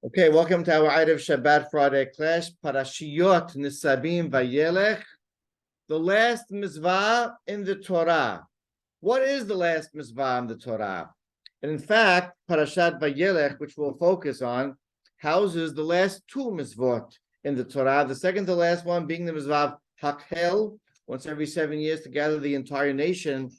Okay, welcome to our Eid of Shabbat Friday class, Parashat Nissabim-Vayelech, the last mitzvah in the Torah. What is the last mitzvah in the Torah? And in fact, Parashat Vayelech, which we'll focus on, houses the last two mitzvot in the Torah, the second to last one being the mitzvah of Hakhel, once every 7 years to gather the entire nation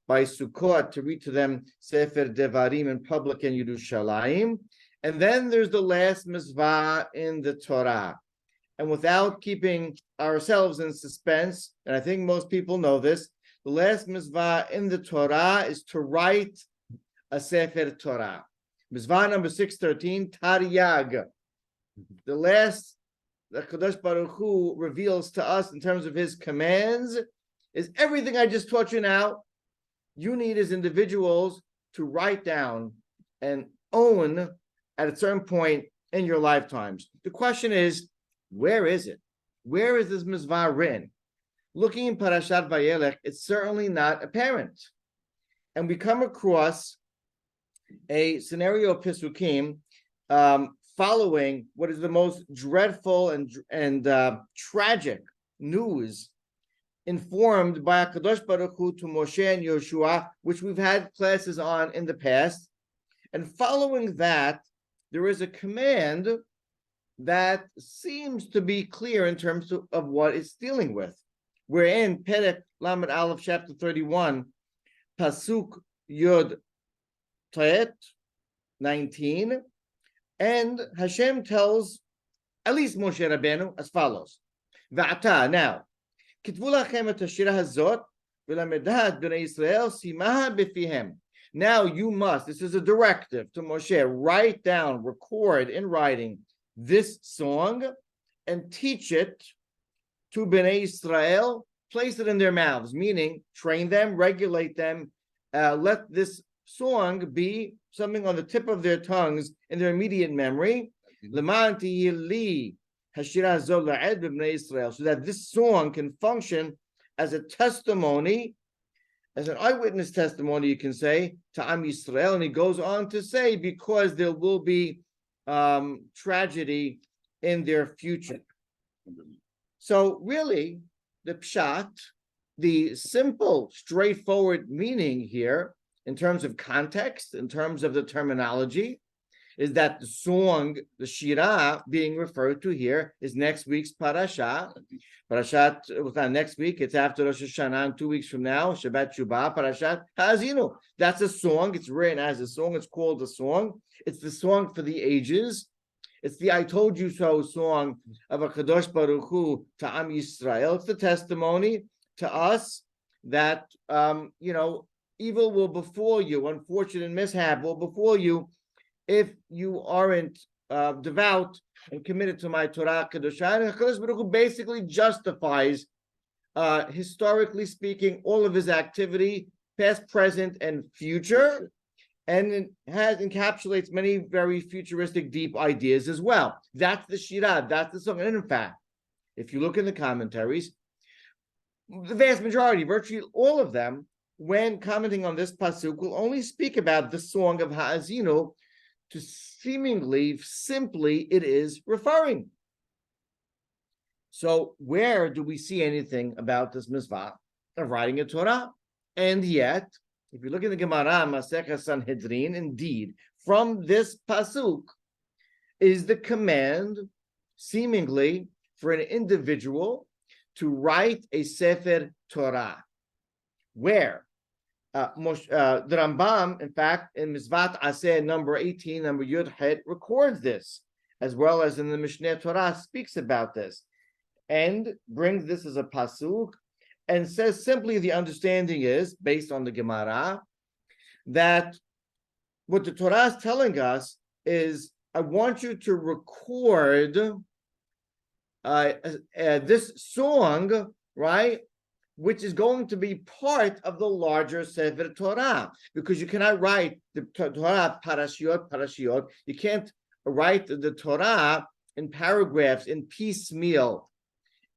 by Sukkot to read to them Sefer Devarim in public in Yerushalayim. And then there's the last mitzvah in the Torah. And without keeping ourselves in suspense, and I think most people know this, the last mitzvah in the Torah is to write a Sefer Torah. Mitzvah number 613, Taryag. The last that Kadosh Baruch Hu reveals to us in terms of his commands is everything I just taught you now. You need as individuals to write down and own at a certain point in your lifetimes. The question is, where is it? Where is this mitzvah written? Looking in Parashat Vayelech, it's certainly not apparent. And we come across a scenario of Pesukim following what is the most dreadful and tragic news informed by Kadosh Baruch Hu to Moshe and Yoshua, which we've had classes on in the past. And following that, there is a command that seems to be clear in terms of what it's dealing with. We're in Perek Lamed Aleph, chapter 31, Pasuk Yod Tet 19, and Hashem tells at least Moshe Rabbeinu as follows: V'ata, now, kitvu lachem et hashira hazot v'lamedat b'nei Yisrael simaha b'fihem. Now you must, this is a directive to Moshe, write down, record in writing this song and teach it to Bnei Israel, place it in their mouths, meaning train them, regulate them, let this song be something on the tip of their tongues in their immediate memory, so that this song can function as a testimony, as an eyewitness testimony, you can say, to Am Yisrael. And he goes on to say, because there will be tragedy in their future. So really, the pshat, the simple, straightforward meaning here, in terms of context, in terms of the terminology, is that the song, the shirah being referred to here, is next week's Parashat. Parashat was not next week, it's after Rosh Hashanah, 2 weeks from now, Shabbat Shubah, Parashat Ha'azinu. That's a song, it's written as a song, it's called a song. It's the song for the ages. It's the I told you so song of a Kadosh Baruch Hu to Am Yisrael. It's the testimony to us that, evil will befall you, unfortunate mishap will befall you if you aren't devout and committed to my Torah Kedusha. And HaKadosh Baruch Hu basically justifies, historically speaking, all of his activity, past, present, and future, and it encapsulates many very futuristic, deep ideas as well. That's the Shirah, that's the song. And in fact, if you look in the commentaries, the vast majority, virtually all of them, when commenting on this pasuk, will only speak about the song of Ha'azinu, to seemingly simply it is referring. So where do we see anything about this mitzvah of writing a Torah? And yet, if you look in the Gemara, Masechah Sanhedrin, indeed, from this pasuk is the command, seemingly, for an individual to write a Sefer Torah. Where? The Rambam, in fact, in Mizvat Aseh number 18, number Yud Het, records this, as well as in the Mishneh Torah speaks about this, and brings this as a pasuk, and says simply the understanding is, based on the Gemara, that what the Torah is telling us is, I want you to record this song, right, which is going to be part of the larger Sefer Torah, because you cannot write the Torah parashiot. You can't write the Torah in paragraphs, in piecemeal,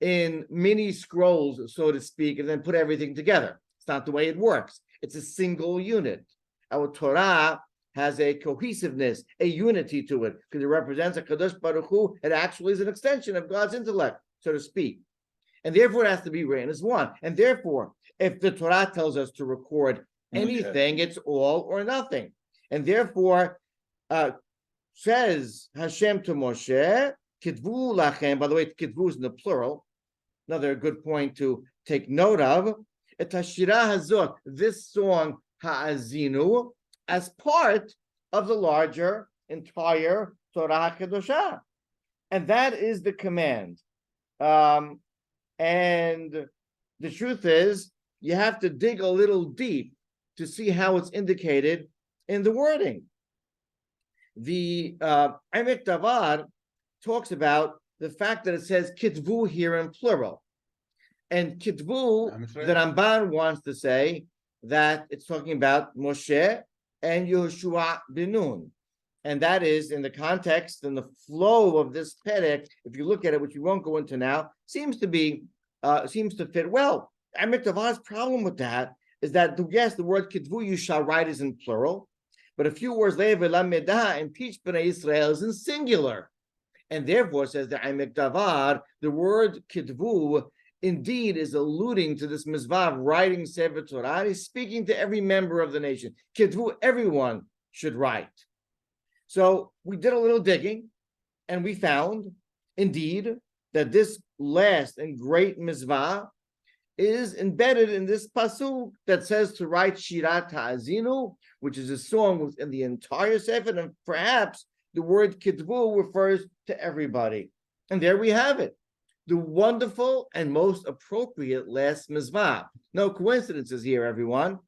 in mini scrolls, so to speak, and then put everything together. It's not the way it works. It's a single unit. Our Torah has a cohesiveness, a unity to it, because it represents a Kadosh Baruch Hu. It actually is an extension of God's intellect, so to speak. And therefore, it has to be written as one. And therefore, if the Torah tells us to record anything, it's all or nothing. And therefore, says Hashem to Moshe, Kitvu lachem, by the way, Kitvu is in the plural, another good point to take note of, Et hashira hazot, this song, ha'azinu, as part of the larger, entire Torah HaKadoshah. And that is the command. And the truth is, you have to dig a little deep to see how it's indicated in the wording. The Emek Davar talks about the fact that it says kitvu here in plural. And kitvu, the Ramban wants to say that it's talking about Moshe and Yehoshua ben Nun. And that is in the context and the flow of this perek, if you look at it, which we won't go into now, seems to fit well. Emek Davar's problem with that is that, yes, the word kitvu, you shall write, is in plural, but a few words later, v'lamedah, and teach Bnei Israel, is in singular. And therefore, says the Emek Davar, the word kitvu indeed is alluding to this mitzvah of writing Sefer Torah. He's speaking to every member of the nation. Kitvu, everyone should write. So we did a little digging, and we found, indeed, that this last and great mitzvah is embedded in this pasuk that says to write Shirat Ha'azinu, which is a song within the entire Sefer, and perhaps the word Kitvu refers to everybody. And there we have it, the wonderful and most appropriate last mitzvah. No coincidences here, everyone.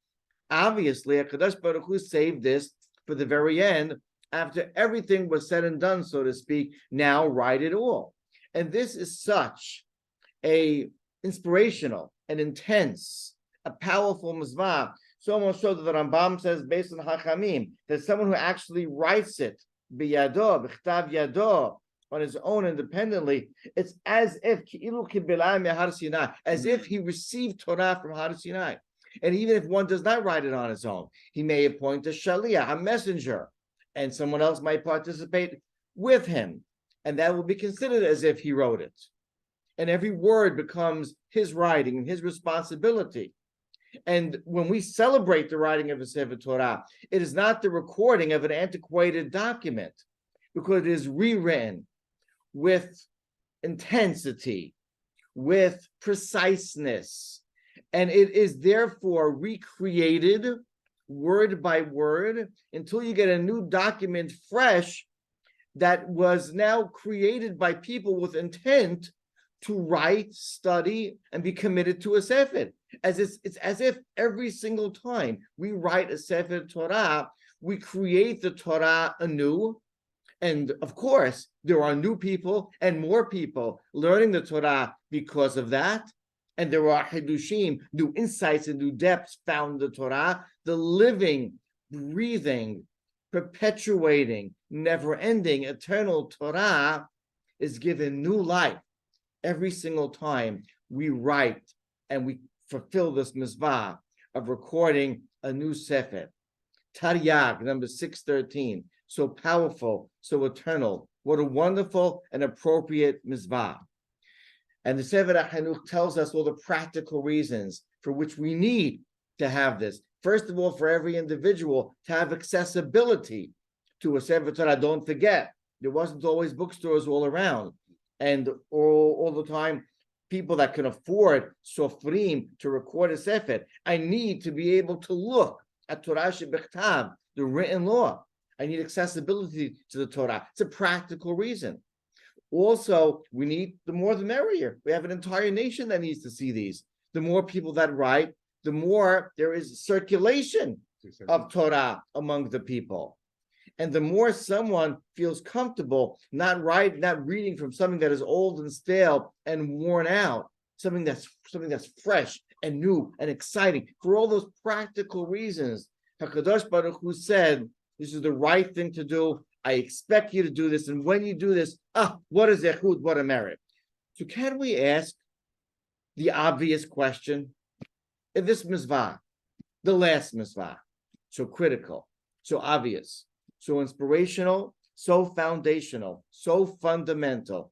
Obviously, HaKadosh Baruch Hu saved this for the very end, after everything was said and done, so to speak. Now write it all. And this is such a inspirational and intense, a powerful mitzvah, so much so that the Rambam says, based on Hachamim, that someone who actually writes it, biyado, b'chtav yado, on his own independently, it's as if as if he received Torah from Har Sinai. And even if one does not write it on his own, he may appoint a shaliach, a messenger, and someone else might participate with him, and that will be considered as if he wrote it. And every word becomes his writing and his responsibility. And when we celebrate the writing of a Sefer Torah, it is not the recording of an antiquated document, because it is rewritten with intensity, with preciseness, and it is therefore recreated word by word until you get a new document fresh that was now created by people with intent to write, study, and be committed to a Sefer. It's as if every single time we write a Sefer Torah, we create the Torah anew. And of course, there are new people and more people learning the Torah because of that. And there are Hidushim, new insights and new depths found in the Torah. The living, breathing, perpetuating, never-ending, eternal Torah is given new life every single time we write and we fulfill this mitzvah of recording a new Sefer. Taryag, number 613. So powerful, so eternal. What a wonderful and appropriate mitzvah. And the Sefer HaChinuch tells us all the practical reasons for which we need to have this. First of all, for every individual to have accessibility to a Sefer Torah. Don't forget, there wasn't always bookstores all around. And all the time, people that can afford sofrim to record a Sefer. I need to be able to look at Torah Shebechtav, the written law. I need accessibility to the Torah. It's a practical reason. Also, we need, the more the merrier. We have an entire nation that needs to see these. The more people that write, the more there is circulation of Torah among the people. And the more someone feels comfortable not reading from something that is old and stale and worn out, something that's fresh and new and exciting. For all those practical reasons, HaKadosh Baruch Hu said, this is the right thing to do. I expect you to do this. And when you do this, what is echud, what a merit. So can we ask the obvious question? If this mitzvah, the last mitzvah, so critical, so obvious, so inspirational, so foundational, so fundamental.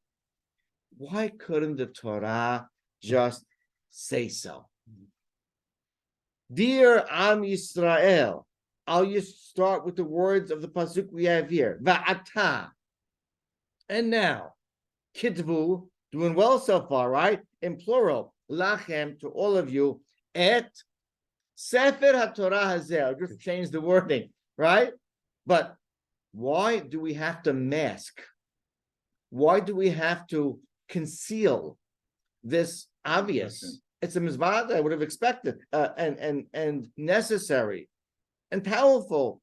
Why couldn't the Torah just say so? Dear Am Yisrael, I'll just start with the words of the pasuk we have here. Va'ata. And now, kitvu, doing well so far, right? In plural, lachem, to all of you, et Sefer HaTorah hazeh. I'll just change the wording, right? But why do we have to mask? Why do we have to conceal this obvious? Okay. It's a mitzvah that I would have expected, and necessary and powerful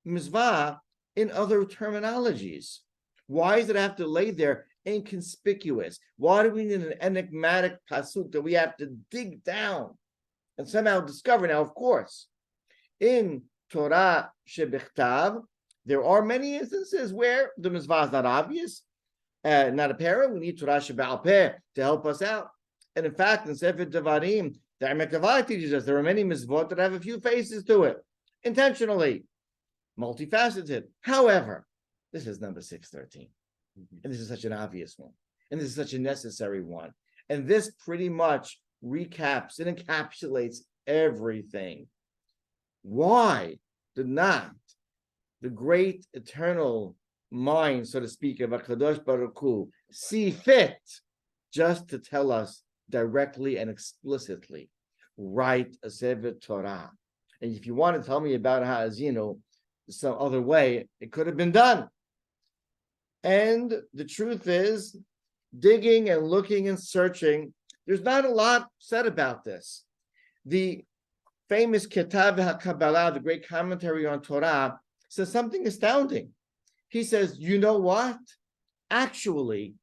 mitzvah in other terminologies. Why does it have to lay there inconspicuous? Why do we need an enigmatic pasuk that we have to dig down and somehow discover? Now, of course, in Torah shebichtav, there are many instances where the mitzvah is not obvious, not apparent. We need Torah shebe'al peh to help us out. And in fact, in Sefer Devarim, the Emek teaches us there are many mitzvot that have a few faces to it, intentionally, multifaceted. However, this is number 613. And this is such an obvious one. And this is such a necessary one. And this pretty much recaps and encapsulates everything. Why did not the great eternal mind, so to speak, of HaKadosh Baruch Hu see fit just to tell us directly and explicitly, write a Sefer Torah? And if you want to tell me about Ha'azinu some other way, it could have been done. And the truth is, digging and looking and searching, there's not a lot said about this. The famous Ketav HaKabbalah, the great commentary on Torah, says something astounding. He says, you know what? Actually,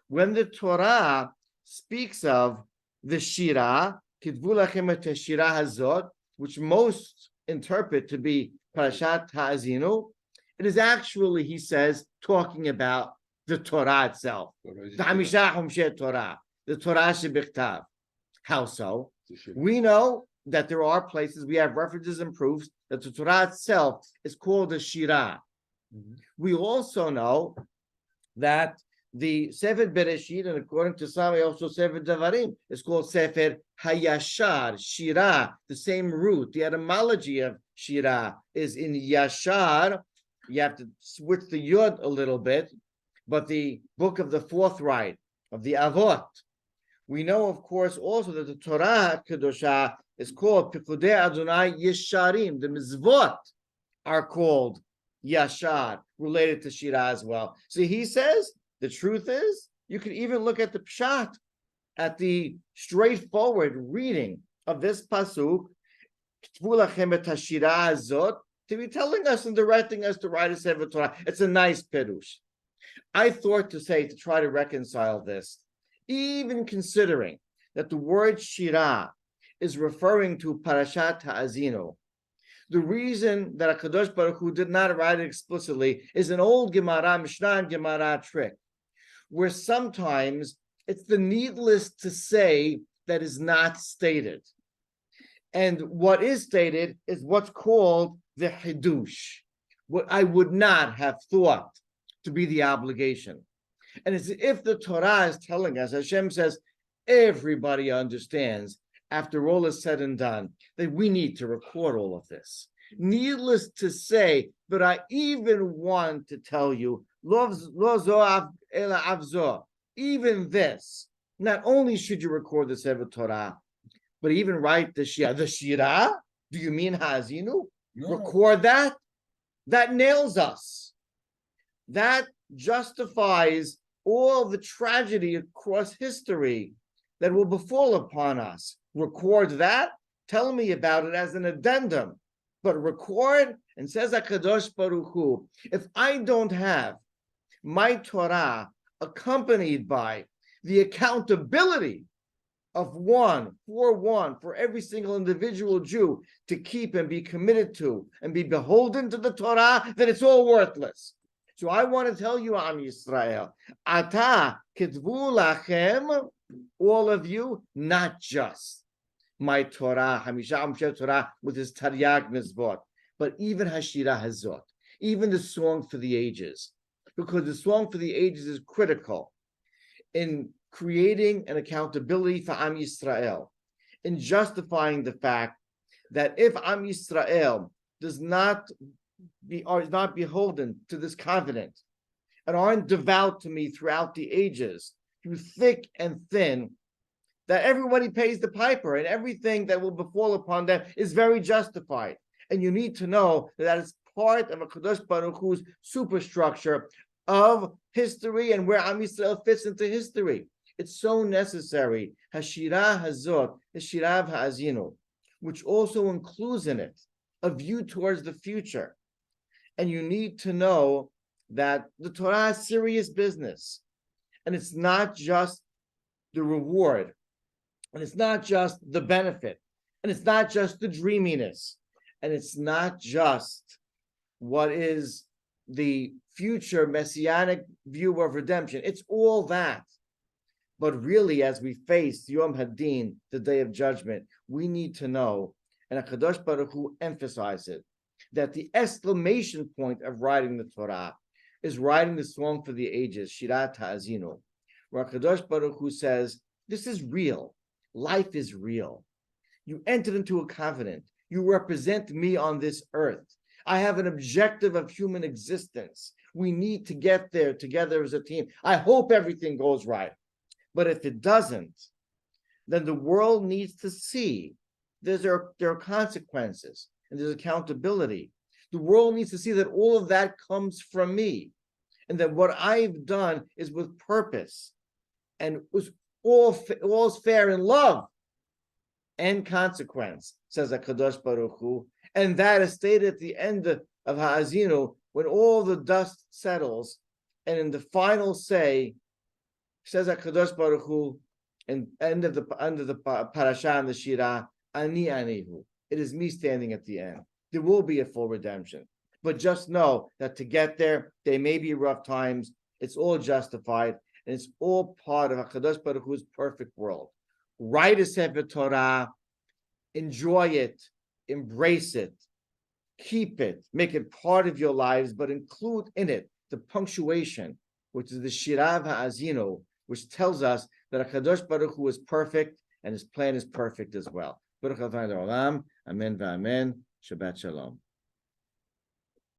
when the Torah speaks of the Shirah, Kitvu lachem et Shirah hazot, which most interpret to be Parashat Ha'azinu, it is actually, he says, talking about the Torah itself, the Hamishah Humsheh Torah, the Torah shebichtav. How so? We know that there are places, we have references and proofs that the Torah itself is called a Shirah. We also know that the Sefer Bereshit, and according to some, also Sefer Devarim, is called Sefer Hayashar, Shirah, the same root. The etymology of Shirah is in Yashar. You have to switch the Yud a little bit, but the book of the forthright, of the Avot. We know, of course, also that the Torah Kedosha is called Pikudei Adonai Yesharim. The Mizvot are called Yashar, related to Shirah as well. So he says, the truth is, you can even look at the Pshat, at the straightforward reading of this pasuk, to be telling us and directing us to write a Sefer Torah. It's a nice perush. I thought to try to reconcile this, even considering that the word Shirah is referring to Parashat Ha'azinu. The reason that HaKadosh Baruch Hu did not write it explicitly is an old Gemara, Mishnah and Gemara trick, where sometimes it's the needless to say that is not stated. And what is stated is what's called the Hidush, what I would not have thought to be the obligation. And it's if the Torah is telling us, Hashem says, everybody understands, after all is said and done, that we need to record all of this. Needless to say, but I even want to tell you, even this, not only should you record the Sefer Torah, but even write the Shirah. The Shirah? Do you mean Ha'azinu? No. Record that? That nails us. That justifies all the tragedy across history that will befall upon us. Record that? Tell me about it as an addendum. But record, and says HaKadosh Baruch Hu, if I don't have my Torah accompanied by the accountability of for every single individual Jew to keep and be committed to and be beholden to the Torah, then it's all worthless. So I want to tell you, Am Yisrael, Ata kitvu lachem, all of you, not just my Torah, Hamishah Amshet Torah, with his Taryag Mizvot, but even Hashira Hazot, even the song for the ages, because the song for the ages is critical in creating an accountability for Am Yisrael, in justifying the fact that if Am Yisrael is not beholden to this covenant and aren't devout to me throughout the ages, through thick and thin, that everybody pays the piper and everything that will befall upon them is very justified. And you need to know that is part of a Kadosh Baruch Hu's superstructure of history and where Am Yisrael fits into history. It's so necessary. Hashira Hazot, Hashirav Ha'azinu, which also includes in it a view towards the future. And you need to know that the Torah is serious business. And it's not just the reward. And it's not just the benefit. And it's not just the dreaminess. And it's not just what is the future messianic view of redemption. It's all that. But really, as we face Yom Hadin, the day of judgment, we need to know, and HaKadosh Baruch Hu emphasized it, that the exclamation point of writing the Torah is writing the song for the ages, Shirat Ha'azinu, where HaKadosh Baruch Hu says, this is real. Life is real. You entered into a covenant. You represent me on this earth. I have an objective of human existence. We need to get there together as a team. I hope everything goes right. But if it doesn't, then the world needs to see there are consequences and there's accountability. The world needs to see that all of that comes from me and that what I've done is with purpose and was all's fair in love and consequence, says HaKadosh Baruch Hu. And that is stated at the end of Ha'azinu, when all the dust settles, and in the final say, says HaKadosh Baruch Hu, and end of the Parashat and the Shirah, Ani Anihu. It is me standing at the end. There will be a full redemption. But just know that to get there, there may be rough times. It's all justified. And it's all part of HaKadosh Baruch Hu's perfect world. Write a Sefer Torah, enjoy it, embrace it, keep it, make it part of your lives, but include in it the punctuation, which is the Shirav Ha'azinu, which tells us that HaKadosh Baruch Hu is perfect and his plan is perfect as well. Baruch Adonai Olam, Amen v'Amen. Shabbat Shalom.